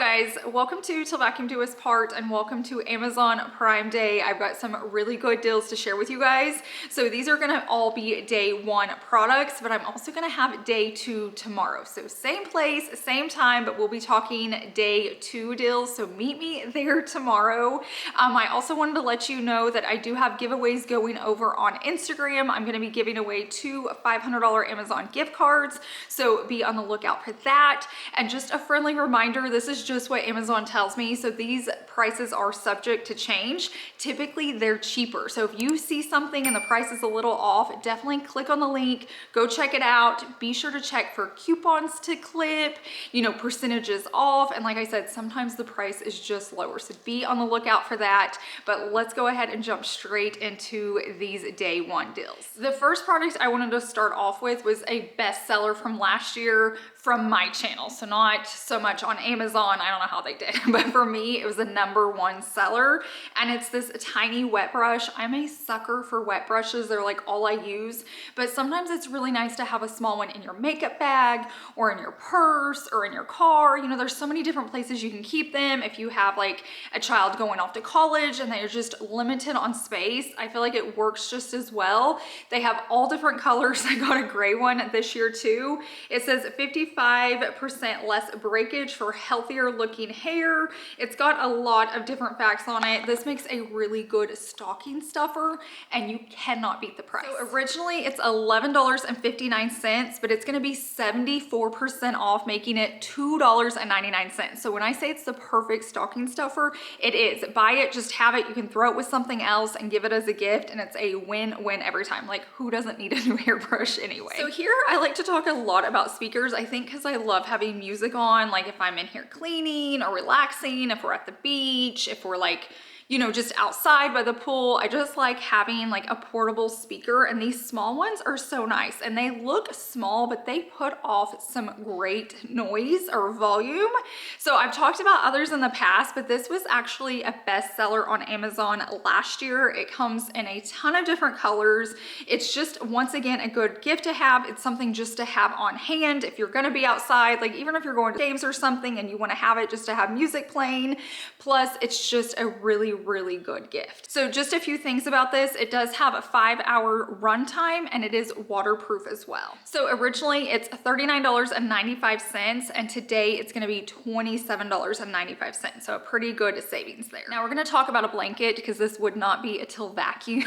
guys, welcome to Till Vacuum Do Us Part and welcome to Amazon Prime Day. I've got some really good deals to share with you guys. So these are gonna all be day one products, but I'm also gonna have day two tomorrow. So same place, same time, but we'll be talking day two deals. So meet me there tomorrow. I also wanted to let you know that I do have giveaways going over on Instagram. I'm gonna be giving away two $500 Amazon gift cards. So be on the lookout for that. And just a friendly reminder, this is just what Amazon tells me. So these prices are subject to change. Typically they're cheaper. So if you see something and the price is a little off, definitely click on the link, go check it out. Be sure to check for coupons to clip, you know, percentages off. And like I said, sometimes the price is just lower. So be on the lookout for that. But let's go ahead and jump straight into these day one deals. The first product I wanted to start off with was a bestseller from last year from my channel. So not so much on Amazon, I don't know how they did, but for me, it was the #1 seller. And it's this tiny wet brush. I'm a sucker for wet brushes. They're like all I use, but sometimes it's really nice to have a small one in your makeup bag or in your purse or in your car. You know, there's so many different places you can keep them. If you have like a child going off to college and they're just limited on space, I feel like it works just as well. They have all different colors. I got a gray one this year too. It says 55% less breakage for healthier looking hair. It's got a lot of different facts on it. This makes a really good stocking stuffer and you cannot beat the price. So originally it's $11.59, but it's gonna be 74% off, making it $2.99. So when I say it's the perfect stocking stuffer, it is. Buy it, just have it. You can throw it with something else and give it as a gift, and it's a win-win every time. Like, who doesn't need a new hairbrush anyway? So here I like to talk a lot about speakers, I think because I love having music on, like if I'm in here cleaning or relaxing, if we're at the beach, if we're like, you know, just outside by the pool. I just like having like a portable speaker, and these small ones are so nice and they look small, but they put off some great noise or volume. So I've talked about others in the past, but this was actually a bestseller on Amazon last year. It comes in a ton of different colors. It's just, once again, a good gift to have. It's something just to have on hand if you're gonna be outside, like even if you're going to games or something and you wanna have it just to have music playing. Plus it's just a really good gift. So just a few things about this. It does have a 5-hour runtime and it is waterproof as well. So originally it's $39.95 and today it's gonna be $27.95. So a pretty good savings there. Now we're gonna talk about a blanket because this would not be a Till Vacuum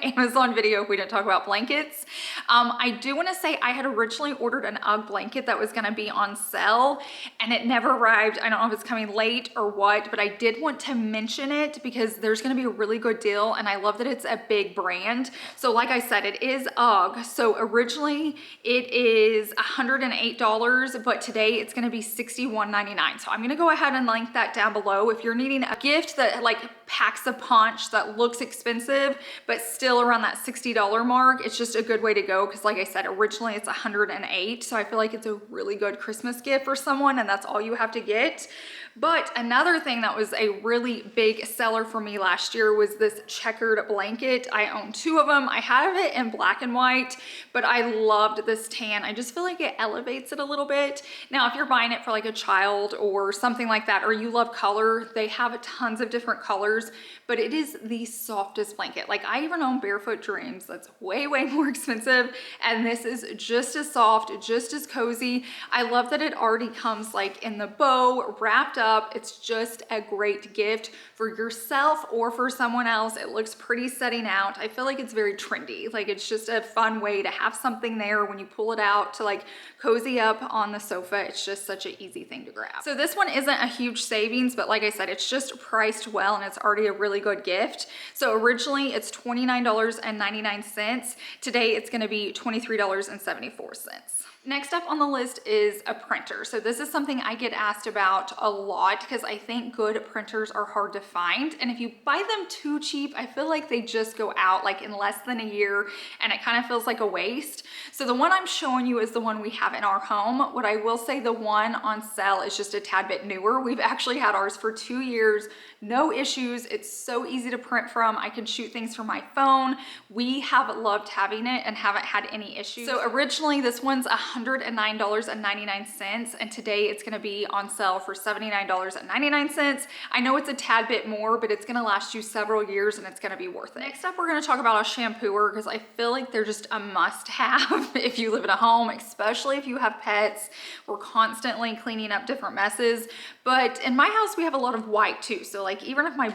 Amazon video if we didn't talk about blankets. I do wanna say I had originally ordered an UGG blanket that was gonna be on sale and it never arrived. I don't know if it's coming late or what, but I did want to mention it because there's gonna be a really good deal and I love that it's a big brand. So like I said, it is UGG. So originally it is $108, but today it's gonna be $61.99. So I'm gonna go ahead and link that down below. If you're needing a gift that like packs a punch that looks expensive, but still around that $60 mark, it's just a good way to go. Cause like I said, originally it's $108. So I feel like it's a really good Christmas gift for someone and that's all you have to get. But another thing that was a really big seller for me last year was this Checkered blanket. I own two of them. I have it in black and white, but I loved this tan. I just feel like it elevates it a little bit. Now, if you're buying it for like a child or something like that, or you love color, they have tons of different colors, but it is the softest blanket. Like I even own Barefoot Dreams. That's way more expensive. And this is just as soft, just as cozy. I love that it already comes like in the bow, wrapped up. It's just a great gift for yourself or for someone else. It looks pretty setting out. I feel like it's very trendy. Like it's just a fun way to have something there when you pull it out to like cozy up on the sofa. It's just such an easy thing to grab. So this one isn't a huge savings, but like I said, it's just priced well and it's already a really good gift. So originally it's $29.99. Today it's gonna be $23.74. Next up on the list is a printer. So this is something I get asked about a lot because I think good printers are hard to find. And if you buy them too cheap, I feel like they just go out like in less than a year and it kind of feels like a waste. So the one I'm showing you is the one we have in our home. What I will say, the one on sale is just a tad bit newer. We've actually had ours for 2 years, no issues. It's so easy to print from. I can shoot things from my phone. We have loved having it and haven't had any issues. So originally this one's $109.99, and today it's gonna be on sale for $79.99. I know it's a tad bit more, but it's gonna last you several years and it's gonna be worth it. Next up, we're gonna talk about a shampooer because I feel like they're just a must-have if you live in a home, especially if you have pets. We're constantly cleaning up different messes, but in my house, we have a lot of white too. So like even if my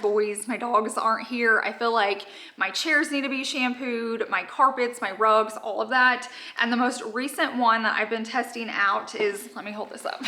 dogs aren't here, I feel like my chairs need to be shampooed, my carpets, my rugs, all of that. And the most recent one that I've been testing out is, let me hold this up,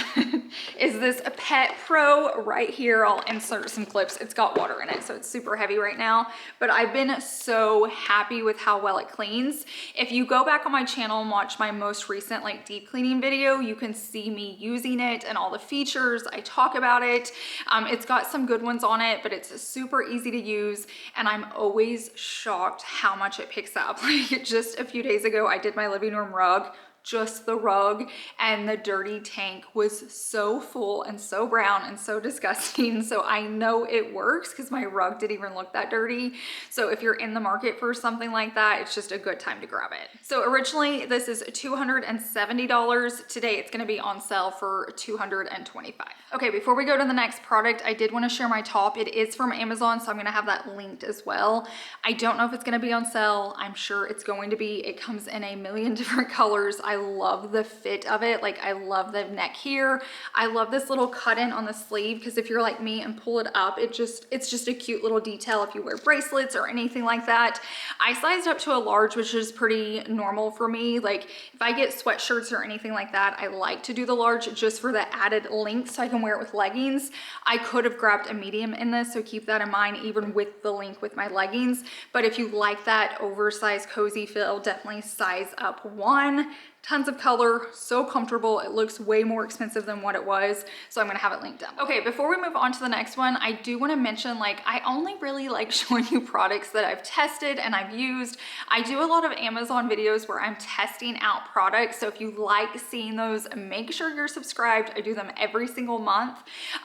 is this Pet Pro right here. I'll insert some clips. It's got water in it, so it's super heavy right now, but I've been so happy with how well it cleans. If you go back on my channel and watch my most recent like deep cleaning video, you can see me using it and all the features. I talk about it. It's got some good ones on it, but it's super easy to use, and I'm always shocked how much it picks up. Like just a few days ago, I did my living room rug, just the rug, and the dirty tank was so full and so brown and so disgusting. So I know it works because my rug didn't even look that dirty. So if you're in the market for something like that, it's just a good time to grab it. So originally this is $270. Today it's going to be on sale for $225. Okay, before we go to the next product, I did want to share my top. It is from Amazon, so I'm going to have that linked as well. I don't know if it's going to be on sale. I'm sure it's going to be. It comes in a million different colors. I love the fit of it. Like I love the neck here. I love this little cut in on the sleeve because if you're like me and pull it up, it's just a cute little detail if you wear bracelets or anything like that. I sized up to a large, which is pretty normal for me. Like if I get sweatshirts or anything like that, I like to do the large just for the added length so I can wear it with leggings. I could have grabbed a medium in this, so keep that in mind even with the length with my leggings. But if you like that oversized cozy feel, definitely size up one. Tons of color, so comfortable. It looks way more expensive than what it was, so I'm gonna have it linked down. Okay, before we move on to the next one, I do wanna mention, like, I only really like showing you products that I've tested and I've used. I do a lot of Amazon videos where I'm testing out products, so if you like seeing those, make sure you're subscribed. I do them every single month.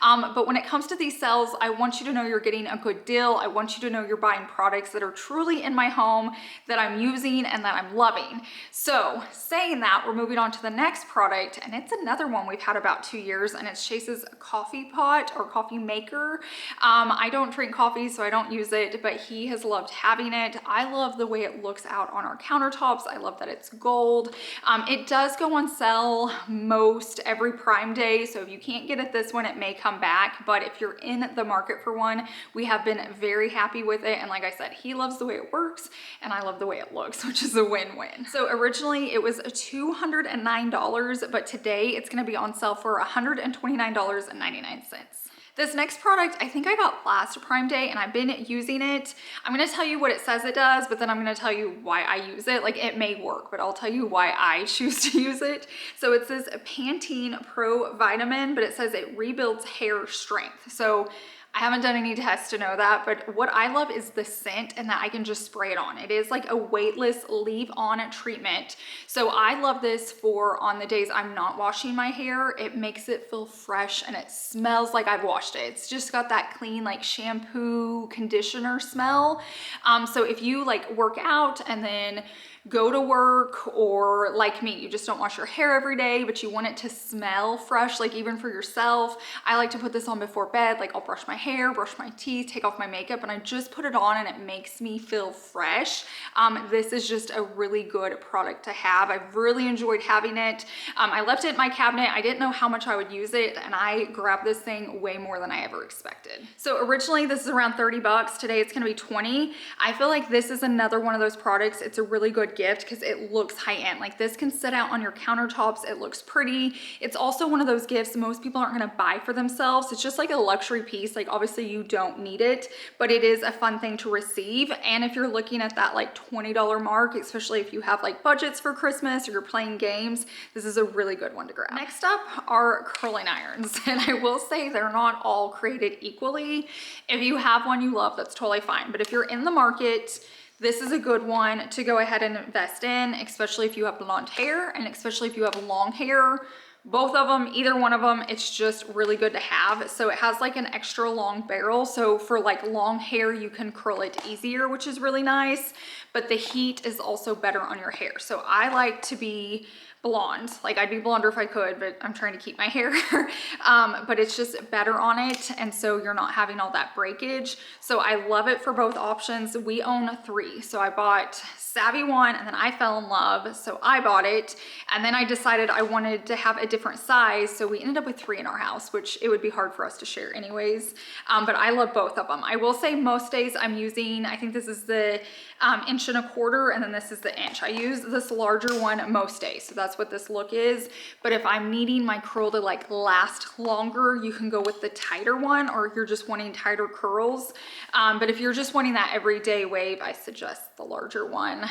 But when it comes to these sales, I want you to know you're getting a good deal. I want you to know you're buying products that are truly in my home, that I'm using and that I'm loving. So saying that, we're moving on to the next product, and it's another one we've had about 2 years, and it's Chase's coffee pot or coffee maker. I don't drink coffee, so I don't use it, but he has loved having it. I love the way it looks out on our countertops. I love that it's gold. It does go on sale most every Prime Day, so if you can't get it this one, it may come back, but if you're in the market for one, we have been very happy with it, and like I said, he loves the way it works, and I love the way it looks, which is a win-win. So originally it was $209, but today it's gonna be on sale for $129.99. This next product, I think I got last Prime Day and I've been using it. I'm gonna tell you what it says it does, but then I'm gonna tell you why I use it. Like it may work, but I'll tell you why I choose to use it. So it says Pantene Pro Vitamin, but it says it rebuilds hair strength. So I haven't done any tests to know that, but what I love is the scent and that I can just spray it on. It is like a weightless leave-on treatment. So I love this for on the days I'm not washing my hair. It makes it feel fresh and it smells like I've washed it. It's just got that clean like shampoo conditioner smell. So if you like work out and then go to work, or like me, you just don't wash your hair every day, but you want it to smell fresh, like even for yourself. I like to put this on before bed. Like I'll brush my hair, brush my teeth, take off my makeup, and I just put it on and it makes me feel fresh. This is just a really good product to have. I've really enjoyed having it. I left it in my cabinet. I didn't know how much I would use it, and I grabbed this thing way more than I ever expected. So originally this is around 30 bucks. Today it's gonna be 20. I feel like this is another one of those products. It's a really good gift because it looks high-end. Like this can sit out on your countertops. It looks pretty. It's also one of those gifts most people aren't gonna buy for themselves. It's just like a luxury piece. Like obviously you don't need it, but it is a fun thing to receive. And if you're looking at that like $20 mark, especially if you have like budgets for Christmas or you're playing games, this is a really good one to grab. Next up are curling irons. And I will say they're not all created equally. If you have one you love, that's totally fine. But if you're in the market, this is a good one to go ahead and invest in, especially if you have blonde hair and especially if you have long hair. Both of them, either one of them, it's just really good to have. So it has like an extra long barrel. So for like long hair, you can curl it easier, which is really nice. But the heat is also better on your hair. So I like to be blonde. Like I'd be blonder if I could, but I'm trying to keep my hair. But it's just better on it. And so you're not having all that breakage. So I love it for both options. We own 3. So I bought Savvy one and then I fell in love. So I bought it. And then I decided I wanted to have a different size. So we ended up with 3 in our house, which it would be hard for us to share anyways. But I love both of them. I will say most days I'm using, I think this is the 1.25 inches, and then this is the inch. I use this larger one most days. So that's what this look is. But if I'm needing my curl to like last longer, you can go with the tighter one, or if you're just wanting tighter curls. But if you're just wanting that everyday wave, I suggest the larger one.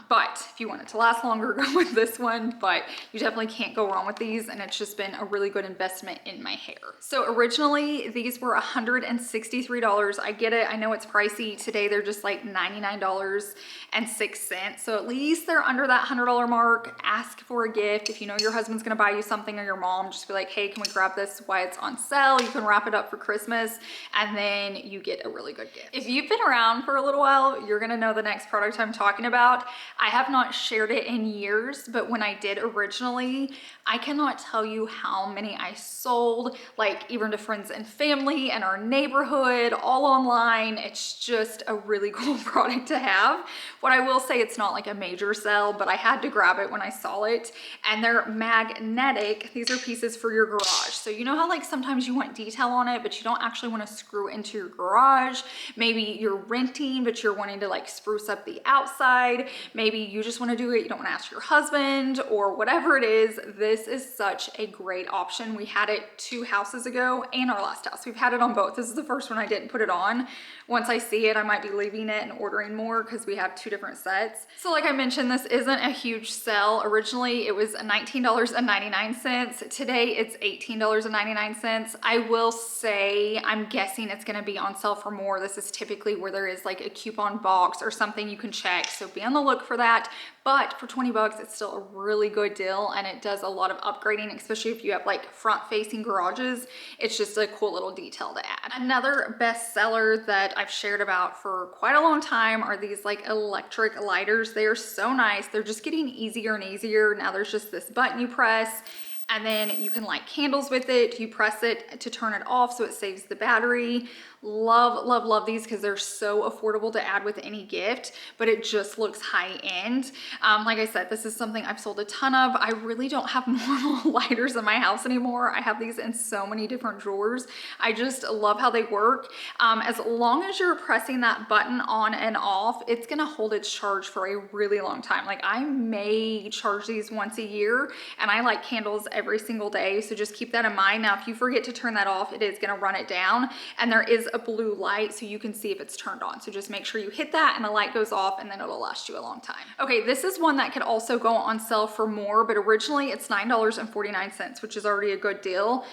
But if you want it to last longer, go with this one. But you definitely can't go wrong with these, and it's just been a really good investment in my hair. So originally these were $163. I get it, I know it's pricey. Today they're just like $99.06. So at least they're under that $100 mark. Ask for a gift. If you know your husband's gonna buy you something, or your mom, just be like, hey, can we grab this while it's on sale? You can wrap it up for Christmas, and then you get a really good gift. If you've been around for a little while, you're gonna know the next product I'm talking about. I have not shared it in years, but when I did originally, I cannot tell you how many I sold, like even to friends and family and our neighborhood, all online. It's just a really cool product to have. What I will say, it's not like a major sell, but I had to grab it when I saw it. And they're magnetic. These are pieces for your garage. So you know how like sometimes you want detail on it, but you don't actually want to screw into your garage. Maybe you're renting, but you're wanting to like spruce up the outside. Maybe you just want to do it, you don't want to ask your husband, or whatever it is. This is such a great option. We had it 2 houses ago and our last house. We've had it on both. This is the first one I didn't put it on. Once I see it, I might be leaving it and ordering more because we have 2 different sets. So like I mentioned, this isn't a huge sell. Originally it was $19.99. Today it's $18.99. I will say, I'm guessing it's going to be on sale for more. This is typically where there is like a coupon box or something you can check. So be on the look for that. But for 20 bucks, it's still a really good deal, and it does a lot of upgrading, especially if you have like front facing garages. It's just a cool little detail to add. Another best seller that I've shared about for quite a long time are these like electric lighters. They are so nice. They're just getting easier and easier. Now there's just this button you press, and then you can light candles with it. You press it to turn it off so it saves the battery. Love, love, love these because they're so affordable to add with any gift, but it just looks high end. Like I said, this is something I've sold a ton of. I really don't have normal lighters in my house anymore. I have these in so many different drawers. I just love how they work. As long as you're pressing that button on and off, it's gonna hold its charge for a really long time. Like I may charge these once a year, and I light candles every single day. So just keep that in mind. Now, if you forget to turn that off, it is gonna run it down, and there is a blue light so you can see if it's turned on. So just make sure you hit that and the light goes off, and then it'll last you a long time. Okay, this is one that could also go on sale for more, but originally it's $9.49, which is already a good deal.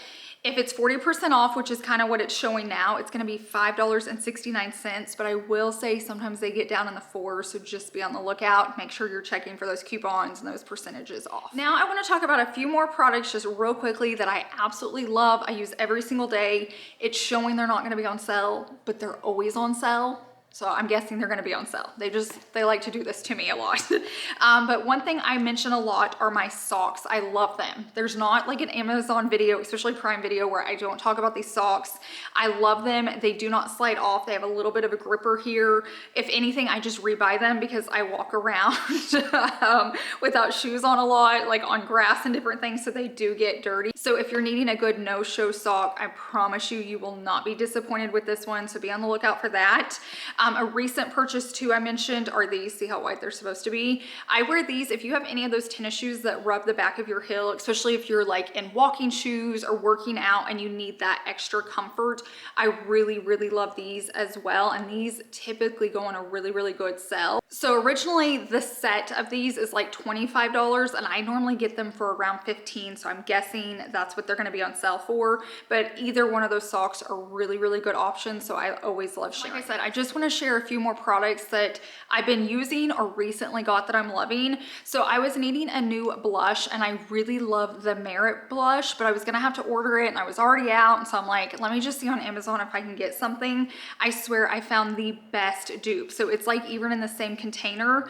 If it's 40% off, which is kind of what it's showing now, it's going to be $5.69. But I will say sometimes they get down in the 4s, so just be on the lookout. Make sure you're checking for those coupons and those percentages off. Now I want to talk about a few more products just real quickly that I absolutely love. I use every single day. It's showing they're not going to be on sale, but they're always on sale. So I'm guessing they're gonna be on sale. They like to do this to me a lot. But one thing I mention a lot are my socks. I love them. There's not like an Amazon video, especially Prime Video, where I don't talk about these socks. I love them. They do not slide off. They have a little bit of a gripper here. If anything, I just rebuy them because I walk around without shoes on a lot, like on grass and different things, so they do get dirty. So if you're needing a good no-show sock, I promise you, you will not be disappointed with this one. So be on the lookout for that. A recent purchase too I mentioned are these. See how white they're supposed to be? I wear these if you have any of those tennis shoes that rub the back of your heel, especially if you're like in walking shoes or working out and you need that extra comfort. I really, really love these as well. And these typically go on a really, really good sale. So originally the set of these is like $25, and I normally get them for around $15. So I'm guessing that's what they're going to be on sale for. But either one of those socks are really, really good options. So I always love sharing. Like I said, I just want to share a few more products that I've been using or recently got that I'm loving. So I was needing a new blush and I really love the Merit blush, but I was gonna have to order it and I was already out. And so I'm like, let me just see on Amazon if I can get something. I swear I found the best dupe. So it's like even in the same container.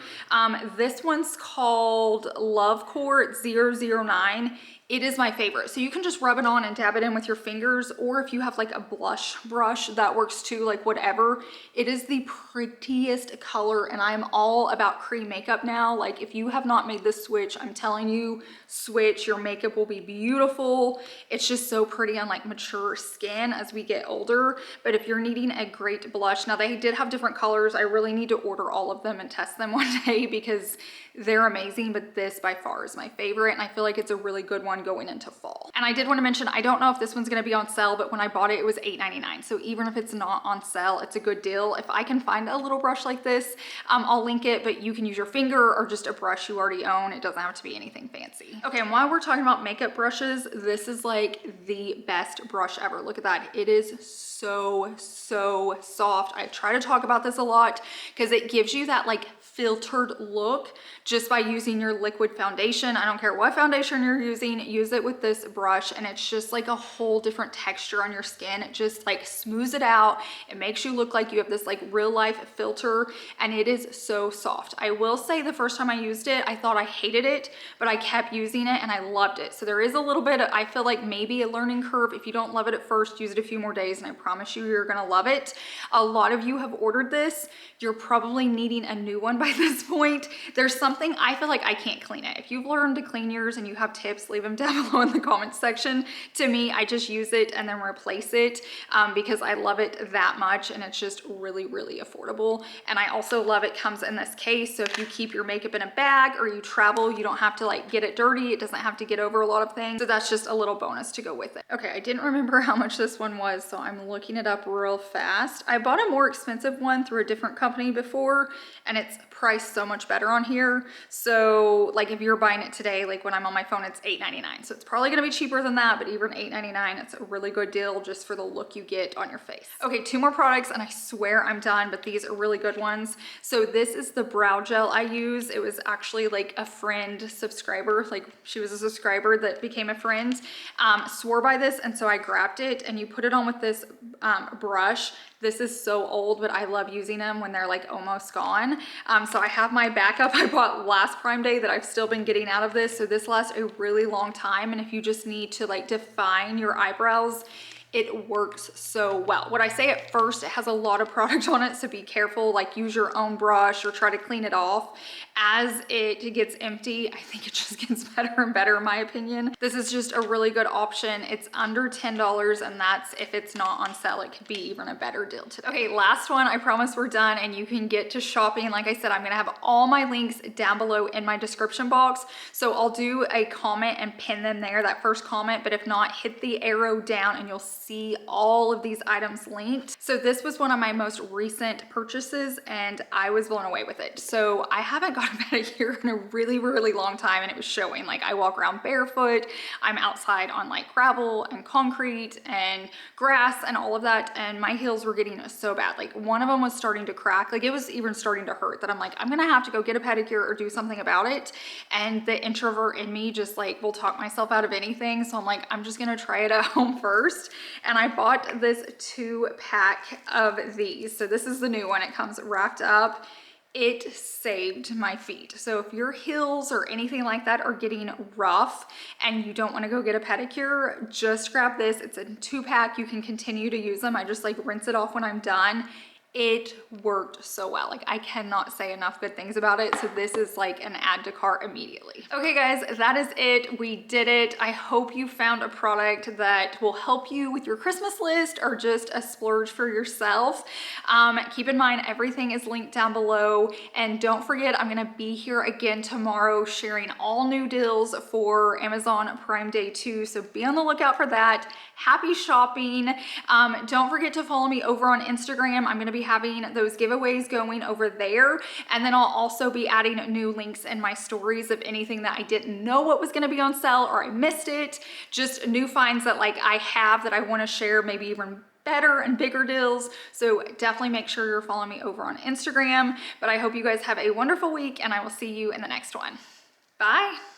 This one's called Love Court 009. It is my favorite. So you can just rub it on and dab it in with your fingers, or if you have like a blush brush, that works too, like whatever. It is the prettiest color and I'm all about cream makeup now. Like if you have not made this switch, I'm telling you, switch. Your makeup will be beautiful. It's just so pretty on like mature skin as we get older. But if you're needing a great blush, now they did have different colors. I really need to order all of them and test them one day because they're amazing, but this by far is my favorite and I feel like it's a really good one going into fall. And I did want to mention, I don't know if this one's going to be on sale, but when I bought it, it was $8.99. So even if it's not on sale, it's a good deal. If I can find a little brush like this, I'll link it, but you can use your finger or just a brush you already own. It doesn't have to be anything fancy. Okay, and while we're talking about makeup brushes, this is like the best brush ever. Look at that. It is so soft. I try to talk about this a lot because it gives you that like filtered look just by using your liquid foundation. I don't care what foundation you're using, use it with this brush and it's just like a whole different texture on your skin. It just like smooths it out. It makes you look like you have this like real life filter and it is so soft. I will say the first time I used it, I thought I hated it, but I kept using it and I loved it. So there is a little bit, I feel like maybe a learning curve. If you don't love it at first, use it a few more days and I promise you, you're gonna love it. A lot of you have ordered this. You're probably needing a new one by this point. There's something, I feel like I can't clean it. If you've learned to clean yours and you have tips, leave them down below in the comments section. To me, I just use it and then replace it because I love it that much and it's just really affordable. And I also love it comes in this case. So if you keep your makeup in a bag or you travel, you don't have to like get it dirty. It doesn't have to get over a lot of things. So that's just a little bonus to go with it. Okay, I didn't remember how much this one was, so I'm looking it up real fast. I bought a more expensive one through a different company before and it's priced so much better on here. So like if you're buying it today, like when I'm on my phone, it's $8.99. So it's probably gonna be cheaper than that, but even $8.99, it's a really good deal just for the look you get on your face. Okay, 2 more products and I swear I'm done, but these are really good ones. So this is the brow gel I use. It was actually like a friend subscriber, like she was a subscriber that became a friend, swore by this. And so I grabbed it and you put it on with this brush. This is so old, but I love using them when they're like almost gone. So I have my backup I bought last Prime Day that I've still been getting out of this. So this lasts a really long time. And if you just need to like define your eyebrows, it works so well. What I say at first, it has a lot of product on it, so be careful, like use your own brush or try to clean it off. As it gets empty, I think it just gets better and better in my opinion. This is just a really good option. It's under $10 and that's if it's not on sale, it could be even a better deal today. Okay, last one, I promise we're done and you can get to shopping. Like I said, I'm gonna have all my links down below in my description box. So I'll do a comment and pin them there, that first comment, but if not, hit the arrow down and you'll see all of these items linked. So this was one of my most recent purchases and I was blown away with it. So I haven't got a pedicure in a really long time and it was showing. Like I walk around barefoot, I'm outside on like gravel and concrete and grass and all of that, and my heels were getting so bad. Like one of them was starting to crack, like it was even starting to hurt, that I'm like, I'm gonna have to go get a pedicure or do something about it. And the introvert in me just like will talk myself out of anything. So I'm like, I'm just gonna try it at home first. And I bought this 2-pack of these. So this is the new one. It comes wrapped up. It saved my feet. So if your heels or anything like that are getting rough and you don't want to go get a pedicure, just grab this. It's a 2-pack. You can continue to use them. I just like rinse it off when I'm done. It worked so well. Like I cannot say enough good things about it. So this is like an add to cart immediately. Okay guys, that is it. We did it. I hope you found a product that will help you with your Christmas list or just a splurge for yourself. Keep in mind, everything is linked down below. And don't forget, I'm gonna be here again tomorrow sharing all new deals for Amazon Prime Day 2. So be on the lookout for that. Happy shopping. Don't forget to follow me over on Instagram. I'm gonna be having those giveaways going over there. And then I'll also be adding new links in my stories of anything that I didn't know what was gonna be on sale or I missed it. Just new finds that like I have that I wanna share, maybe even better and bigger deals. So definitely make sure you're following me over on Instagram. But I hope you guys have a wonderful week, and I will see you in the next one. Bye.